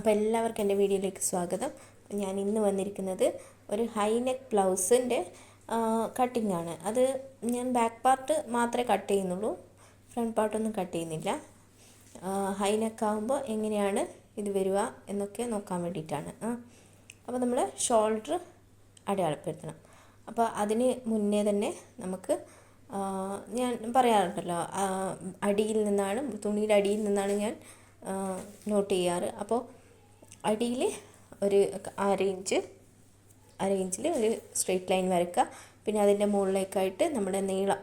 അപ്പോൾ എല്ലാവർക്കും എൻ്റെ വീഡിയോയിലേക്ക് സ്വാഗതം. ഞാൻ ഇന്ന് വന്നിരിക്കുന്നത് ഒരു ഹൈ നെക്ക് ബ്ലൗസിൻ്റെ കട്ടിംഗ് ആണ്. അത് ഞാൻ ബാക്ക് പാർട്ട് മാത്രമേ കട്ട് ചെയ്യുന്നുള്ളൂ, ഫ്രണ്ട് പാർട്ടൊന്നും കട്ട് ചെയ്യുന്നില്ല. ഹൈ നെക്ക് ആകുമ്പോൾ എങ്ങനെയാണ് ഇത് വരിക എന്നൊക്കെ നോക്കാൻ വേണ്ടിയിട്ടാണ്. അപ്പോൾ നമ്മൾ ഷോൾഡർ അടയാളപ്പെടുത്തണം. അപ്പോൾ അതിന് മുന്നേ തന്നെ നമുക്ക് ഞാൻ പറയാറുണ്ടല്ലോ, അടിയിൽ നിന്നാണ്, തുണിയുടെ അടിയിൽ നിന്നാണ് ഞാൻ നോട്ട് ചെയ്യാറ്. അപ്പോൾ അടിയിൽ ഒരു അര ഇഞ്ചിൽ ഒരു സ്ട്രെയിറ്റ് ലൈൻ വരയ്ക്കുക. പിന്നെ അതിൻ്റെ മുകളിലേക്കായിട്ട് നമ്മുടെ നീളം,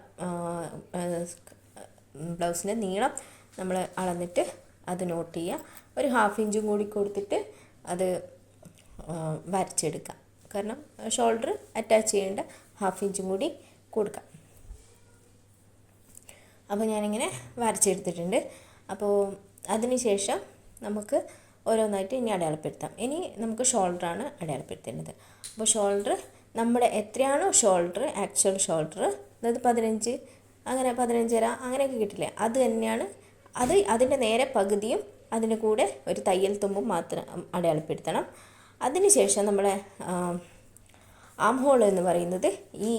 ബ്ലൗസിൻ്റെ നീളം നമ്മൾ അളന്നിട്ട് അത് നോട്ട് ചെയ്യുക. ഒരു 1/2 ഇഞ്ചും കൂടി കൊടുത്തിട്ട് അത് വരച്ചെടുക്കാം. കാരണം ഷോൾഡർ അറ്റാച്ച് ചെയ്യേണ്ട 1/2 ഇഞ്ചും കൂടി കൊടുക്കാം. അപ്പോൾ ഞാനിങ്ങനെ വരച്ചെടുത്തിട്ടുണ്ട്. അപ്പോൾ അതിന് ശേഷം നമുക്ക് ഓരോന്നായിട്ട് ഇനി അടയാളപ്പെടുത്താം. ഇനി നമുക്ക് ഷോൾഡറാണ് അടയാളപ്പെടുത്തേണ്ടത്. അപ്പോൾ ഷോൾഡർ നമ്മുടെ എത്രയാണോ ഷോൾഡർ, ആക്ച്വൽ ഷോൾഡർ, അതായത് 15 അങ്ങനെ 15.5 അങ്ങനെയൊക്കെ കിട്ടില്ലേ, അത് തന്നെയാണ്. അതിൻ്റെ നേരെ പകുതിയും അതിൻ്റെ കൂടെ ഒരു തയ്യൽ തുമ്പും മാത്രം അടയാളപ്പെടുത്തണം. അതിന് ശേഷം നമ്മളെ ആം ഹോൾ എന്ന് പറയുന്നത് ഈ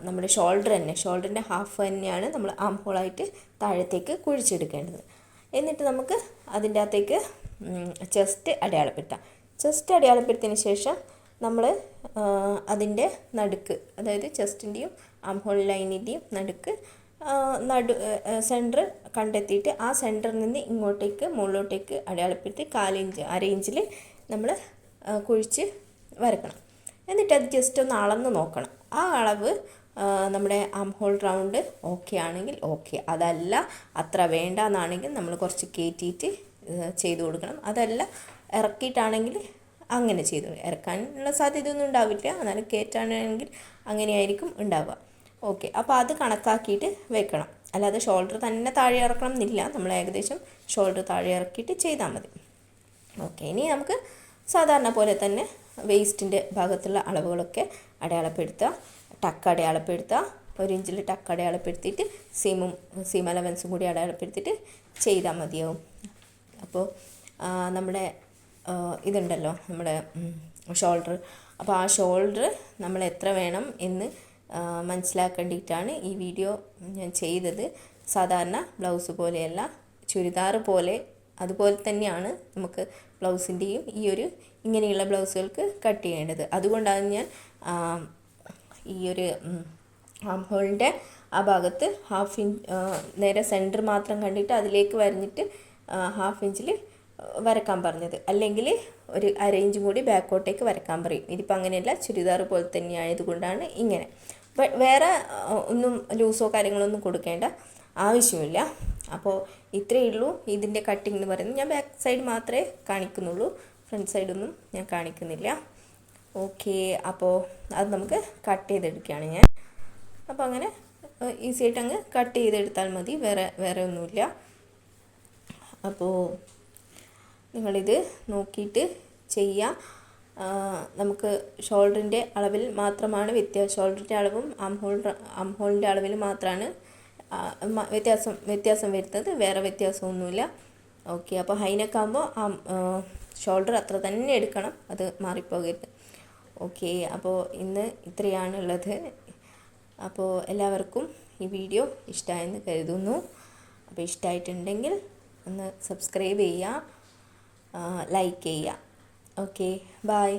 നമ്മുടെ ഷോൾഡറിൻ്റെ ഹാഫ് തന്നെയാണ് നമ്മൾ ആം ഹോളായിട്ട് താഴത്തേക്ക് കുഴിച്ചെടുക്കേണ്ടത്. എന്നിട്ട് നമുക്ക് അതിൻ്റെ അകത്തേക്ക് ചെസ്റ്റ് അടയാളപ്പെടുത്താം. ചെസ്റ്റ് അടയാളപ്പെടുത്തിയതിന് ശേഷം നമ്മൾ അതിൻ്റെ നടുക്ക്, അതായത് ചെസ്റ്റിൻ്റെയും ആം ഹോൾ ലൈനിൻ്റെയും നടുക്ക് സെൻറ്റർ കണ്ടെത്തിയിട്ട് ആ സെൻറ്ററിൽ നിന്ന് ഇങ്ങോട്ടേക്ക് മുകളിലോട്ടേക്ക് അടയാളപ്പെടുത്തി 1/4 ഇഞ്ച്, അര ഇഞ്ചിൽ നമ്മൾ കുഴിച്ച് വരക്കണം. എന്നിട്ട് അത് ജസ്റ്റ് ഒന്ന് അളന്ന് നോക്കണം. ആ അളവ് നമ്മുടെ ആം ഹോൾ റൗണ്ട് ഓക്കെ ആണെങ്കിൽ ഓക്കെ, അതല്ല അത്ര വേണ്ട എന്നാണെങ്കിൽ നമ്മൾ കുറച്ച് കയറ്റിയിട്ട് ചെയ്ത് കൊടുക്കണം. അതല്ല ഇറക്കിയിട്ടാണെങ്കിൽ അങ്ങനെ ചെയ്തു, ഇറക്കാനുള്ള സാധ്യതയൊന്നും ഉണ്ടാവില്ല, എന്നാലും കയറ്റാണെങ്കിൽ അങ്ങനെയായിരിക്കും ഉണ്ടാവുക. ഓക്കെ, അപ്പോൾ അത് കണക്കാക്കിയിട്ട് വെക്കണം. അല്ലാതെ ഷോൾഡർ തന്നെ താഴെ ഇറക്കണം എന്നില്ല, നമ്മൾ ഏകദേശം ഷോൾഡർ താഴെ ഇറക്കിയിട്ട് ചെയ്താൽ മതി. ഓക്കെ, ഇനി നമുക്ക് സാധാരണ പോലെ തന്നെ വേസ്റ്റിൻ്റെ ഭാഗത്തുള്ള അളവുകളൊക്കെ അടയാളപ്പെടുത്തുക. ടക്ക് അടയാളപ്പെടുത്തുക. 1 ഇഞ്ചിൽ ടക്ക് അടയാളപ്പെടുത്തിയിട്ട് സീം അലവൻസും കൂടി അടയാളപ്പെടുത്തിയിട്ട് ചെയ്താൽ മതിയാവും. അപ്പോൾ നമ്മുടെ ഇതുണ്ടല്ലോ, നമ്മുടെ ഷോൾഡർ. അപ്പോൾ ആ ഷോൾഡർ നമ്മൾ എത്ര വേണം എന്ന് മനസ്സിലാക്കേണ്ടിയിട്ടാണ് ഈ വീഡിയോ ഞാൻ ചെയ്തത്. സാധാരണ ബ്ലൗസ് പോലെയല്ല, ചുരിദാർ പോലെ അതുപോലെ തന്നെയാണ് നമുക്ക് ബ്ലൗസിൻ്റെയും ഇങ്ങനെയുള്ള ബ്ലൗസുകൾക്ക് കട്ട് ചെയ്യേണ്ടത്. അതുകൊണ്ടാണ് ഞാൻ ഈ ഒരു ആം ഹോളിൻ്റെ ആ ഭാഗത്ത് 1/2 ഇഞ്ച് നേരെ സെൻറ്റർ മാത്രം കണ്ടിട്ട് അതിലേക്ക് വരഞ്ഞിട്ട് 1/2 ഇഞ്ചിൽ വരക്കാൻ പറഞ്ഞത്. അല്ലെങ്കിൽ ഒരു അര ഇഞ്ചും കൂടി ബാക്കോട്ടേക്ക് വരക്കാൻ പറയും. ഇതിപ്പോൾ അങ്ങനെയല്ല, ചുരിദാർ പോലെ തന്നെയായതുകൊണ്ടാണ് ഇങ്ങനെ. വേറെ ഒന്നും ലൂസോ കാര്യങ്ങളൊന്നും കൊടുക്കേണ്ട ആവശ്യമില്ല. അപ്പോൾ ഇത്രയേ ഉള്ളൂ ഇതിൻ്റെ കട്ടിംഗ് എന്ന് പറയുന്നത്. ഞാൻ ബാക്ക് സൈഡ് മാത്രമേ കാണിക്കുന്നുള്ളൂ, ഫ്രണ്ട് സൈഡൊന്നും ഞാൻ കാണിക്കുന്നില്ല. ഓക്കെ, അപ്പോൾ അത് നമുക്ക് കട്ട് ചെയ്തെടുക്കുകയാണ് ഞാൻ. അപ്പോൾ അങ്ങനെ ഈസി ആയിട്ട് അങ്ങ് കട്ട് ചെയ്തെടുത്താൽ മതി, വേറെ ഒന്നുമില്ല. അപ്പോൾ നിങ്ങളിത് നോക്കിയിട്ട് ചെയ്യുക. നമുക്ക് ഷോൾഡറിൻ്റെ അളവിൽ മാത്രമാണ് ഷോൾഡറിൻ്റെ അളവും ആം ഹോളിൻ്റെ അളവിൽ മാത്രമാണ് വ്യത്യാസം വരുന്നത്, വേറെ വ്യത്യാസമൊന്നുമില്ല. ഓക്കെ, അപ്പോൾ ഹൈനെക്ക് ആകുമ്പോൾ ഷോൾഡർ അത്ര തന്നെ എടുക്കണം, അത് മാറിപ്പോകരുത്. ഓക്കെ, അപ്പോൾ ഇന്ന് ഇത്രയാണുള്ളത്. അപ്പോൾ എല്ലാവർക്കും ഈ വീഡിയോ ഇഷ്ടമായെന്ന് കരുതുന്നു. അപ്പോൾ ഇഷ്ടമായിട്ടുണ്ടെങ്കിൽ ഒന്ന് സബ്സ്ക്രൈബ് ചെയ്യുക, ലൈക്ക് ചെയ്യുക. Okay, by.